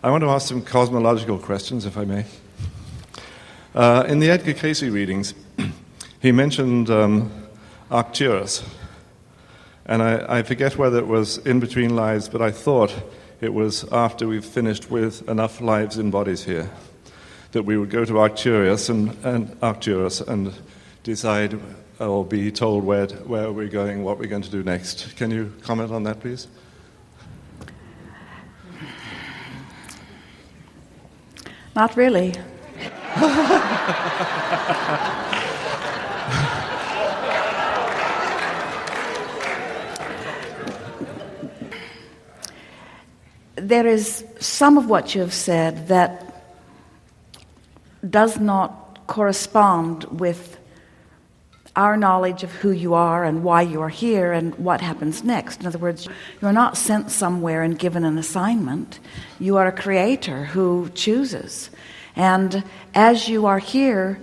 I want to ask some cosmological questions, if I may. In the Edgar Cayce readings, he mentioned Arcturus. And I forget whether it was in between lives, but I thought it was after we've finished with enough lives in bodies here, that we would go to Arcturus and decide or be told where we're going, what we're going to do next. Can you comment on that, please? Not really. There is some of what you have said that does not correspond with our knowledge of who you are and why you are here and what happens next. In other words, you're not sent somewhere and given an assignment. You are a creator who chooses. And as you are here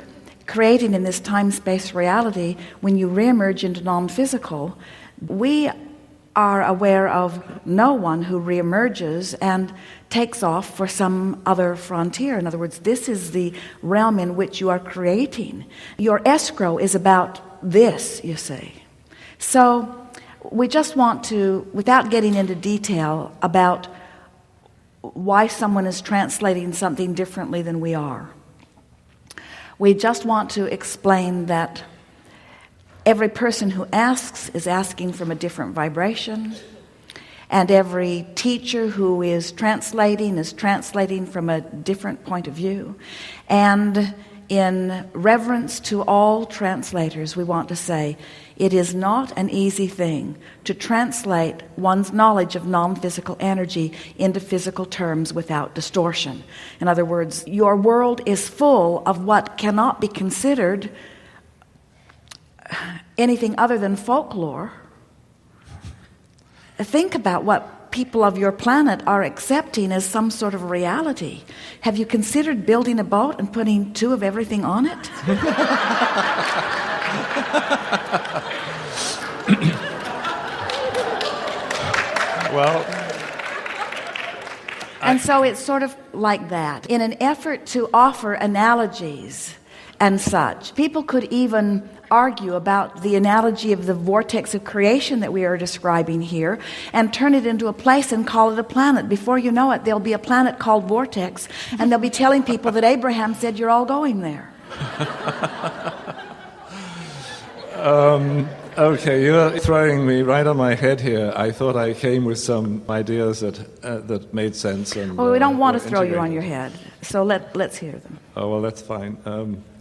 creating in this time-space reality, when you reemerge into non-physical, we are aware of no one who reemerges and takes off for some other frontier. In other words, this is the realm in which you are creating. Your escrow is about this, you see. So we just want to, without getting into detail about why someone is translating something differently than we are, we just want to explain that every person who asks is asking from a different vibration, and every teacher who is translating from a different point of view. And in reverence to all translators, we want to say it is not an easy thing to translate one's knowledge of non-physical energy into physical terms without distortion. In other words, your world is full of what cannot be considered anything other than folklore. Think about what people of your planet are accepting as some sort of reality. Have you considered building a boat and putting 2 of everything on it? Well, and so it's sort of like that. In an effort to offer analogies and such, people could even argue about the analogy of the vortex of creation that we are describing here and turn it into a place and call it a planet. Before you know it, there'll be a planet called Vortex, and they'll be telling people that Abraham said you're all going there. Okay, you're throwing me right on my head here. I thought I came with some ideas that made sense. And, well, we don't want to throw you on your head, so let's hear them. Oh, well, that's fine.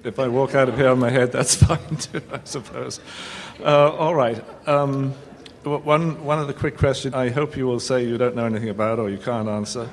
If I walk out of here on my head, that's fine too, I suppose. All right. One of the quick questions I hope you will say you don't know anything about or you can't answer.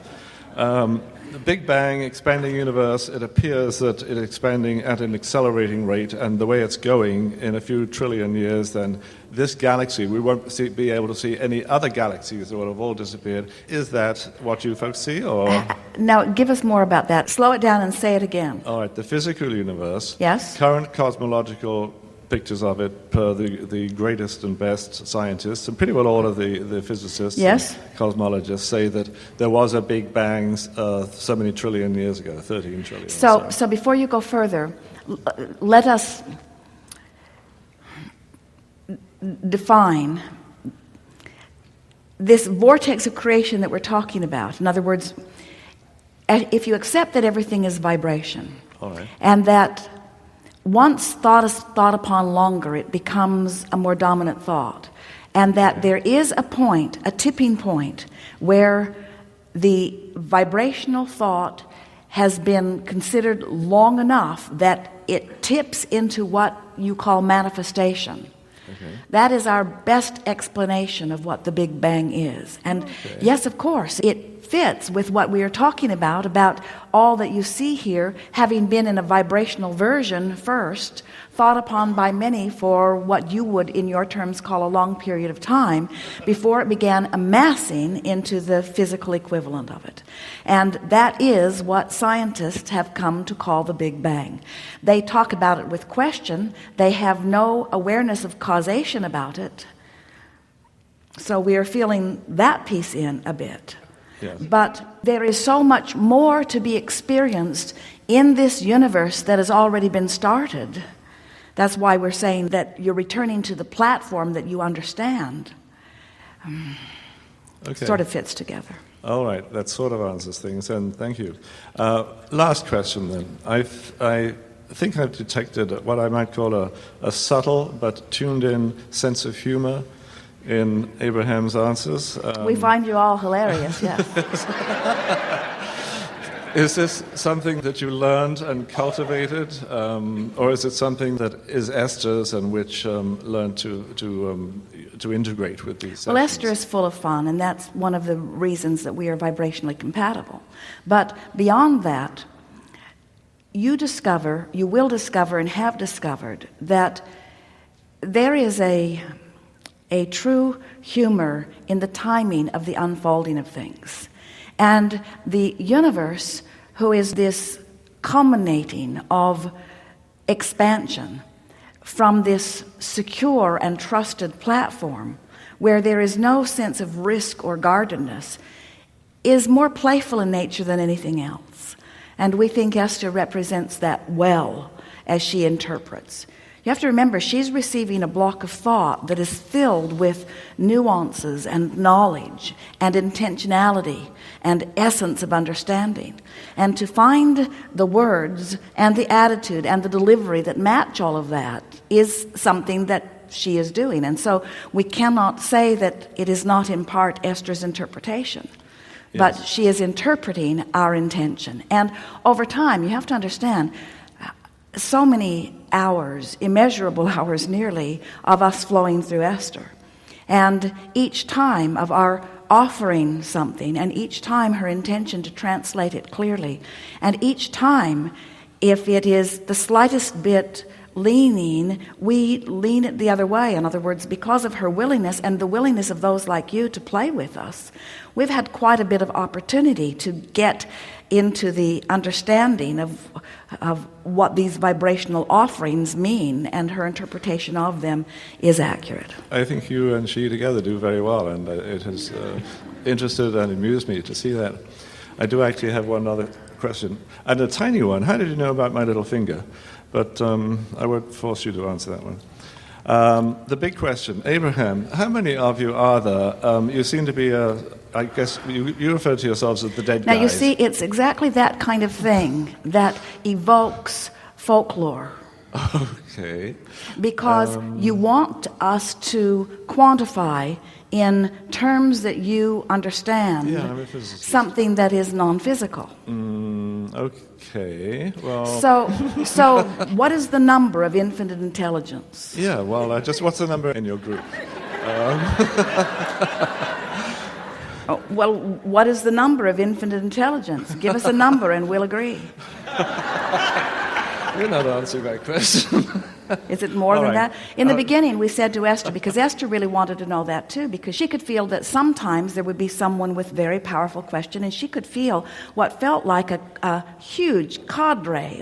The Big Bang, expanding universe, it appears that it's expanding at an accelerating rate, and the way it's going, in a few trillion years, then this galaxy, we won't be able to see any other galaxies that will have all disappeared. Is that what you folks see, or? Now, give us more about that. Slow it down and say it again. All right, the physical universe. Yes. Current cosmological pictures of it per the greatest and best scientists, and pretty well all of the physicists yes. and cosmologists say that there was a Big Bang so many trillion years ago, 13 trillion. So before you go further, let us define this vortex of creation that we're talking about. In other words, if you accept that everything is vibration, all right. and that once thought is thought upon longer, it becomes a more dominant thought, and that there is a point, a tipping point, where the vibrational thought has been considered long enough that it tips into what you call manifestation. Okay. That is our best explanation of what the Big Bang is. And yes, of course, it fits with what we are talking about all that you see here having been in a vibrational version first, thought upon by many for what you would in your terms call a long period of time before it began amassing into the physical equivalent of it. And that is what scientists have come to call the Big Bang. They talk about it with question. They have no awareness of causation about it. So we are feeling that piece in a bit. Yes. But there is so much more to be experienced in this universe that has already been started. That's why we're saying that you're returning to the platform that you understand. Okay. Sort of fits together. All right, that sort of answers things, and thank you. Last question then. I think I've detected what I might call a subtle but tuned-in sense of humor in Abraham's answers. We find you all hilarious, yes. Is this something that you learned and cultivated, or is it something that is Esther's and which learned to integrate with these sessions? Well, Esther is full of fun, and that's one of the reasons that we are vibrationally compatible. But beyond that, you will discover and have discovered that there is a true humor in the timing of the unfolding of things. And the universe, who is this culminating of expansion from this secure and trusted platform where there is no sense of risk or guardedness, is more playful in nature than anything else. And we think Esther represents that well as she interprets. You have to remember, she's receiving a block of thought that is filled with nuances and knowledge and intentionality and essence of understanding. And to find the words and the attitude and the delivery that match all of that is something that she is doing. And so we cannot say that it is not in part Esther's interpretation. Yes. But she is interpreting our intention. And over time, you have to understand, so many hours, immeasurable hours nearly, of us flowing through Esther. And each time of our offering something, and each time her intention to translate it clearly, and each time, if it is the slightest bit leaning, we lean it the other way. In other words, because of her willingness and the willingness of those like you to play with us, we've had quite a bit of opportunity to get into the understanding of what these vibrational offerings mean, and her interpretation of them is accurate. I think you and she together do very well, and it has interested and amused me to see that. I do actually have one other question, and a tiny one. How did you know about my little finger? But I won't force you to answer that one. The big question, Abraham, how many of you are there? You seem to be I guess you refer to yourselves as the dead guys. Now you see, it's exactly that kind of thing that evokes folklore. Okay. Because you want us to quantify in terms that you understand something that is non-physical. Okay, well... So what is the number of infinite intelligence? Yeah, well, what's the number in your group? Well, what is the number of infinite intelligence? Give us a number and we'll agree. You're not answering my question. Is it more than that? In the beginning, we said to Esther, because Esther really wanted to know that too, because she could feel that sometimes there would be someone with very powerful question, and she could feel what felt like a huge cadre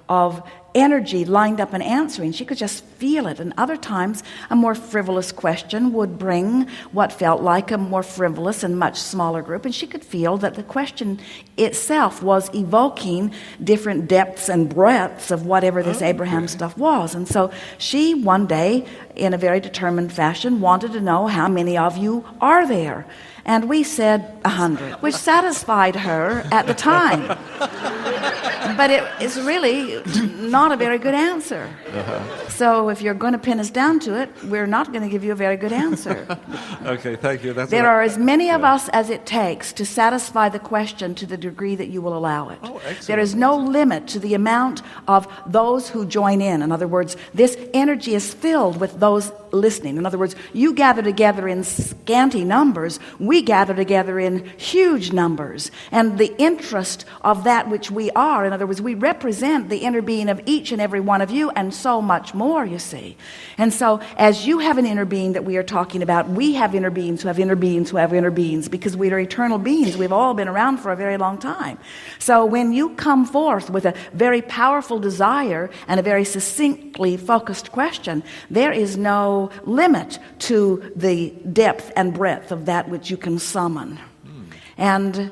of energy lined up and answering. She could just feel it. And other times, a more frivolous question would bring what felt like a more frivolous and much smaller group. And she could feel that the question itself was evoking different depths and breadths of whatever this Abraham stuff was. And so she, one day, in a very determined fashion, wanted to know how many of you are there. And we said 100, which satisfied her at the time. But it is really not a very good answer. So if you're going to pin us down to it, we're not going to give you a very good answer. Okay, thank you. There are as many of us as it takes to satisfy the question to the degree that you will allow it. Oh, excellent. There is no limit to the amount of those who join in. In other words, this energy is filled with those listening. In other words, you gather together in scanty numbers, we gather together in huge numbers. And the interest of that which we are, in other words, we represent the inner being of each and every one of you, and so much more, you see. And so, as you have an inner being that we are talking about, we have inner beings who have inner beings who have inner beings, because we are eternal beings. We've all been around for a very long time. So when you come forth with a very powerful desire and a very succinctly focused question, there is no limit to the depth and breadth of that which you can summon. And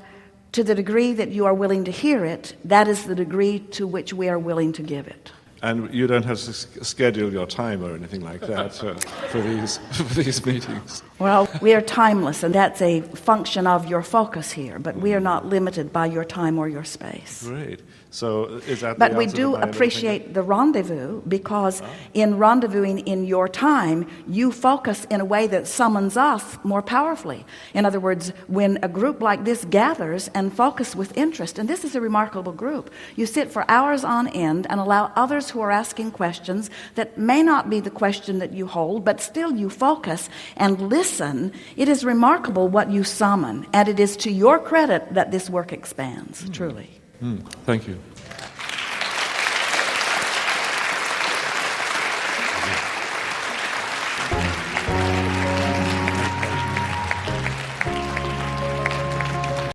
to the degree that you are willing to hear it, that is the degree to which we are willing to give it. And you don't have to schedule your time or anything like that for these meetings. Well, we are timeless, and that's a function of your focus here, but we are not limited by your time or your space. Great. So is that But the we answer do to my appreciate the rendezvous, because in rendezvousing in your time, you focus in a way that summons us more powerfully. In other words, when a group like this gathers and focus with interest, and this is a remarkable group, you sit for hours on end and allow others who are asking questions that may not be the question that you hold, but still you focus and listen. It is remarkable what you summon, and it is to your credit that this work expands, truly. Thank you.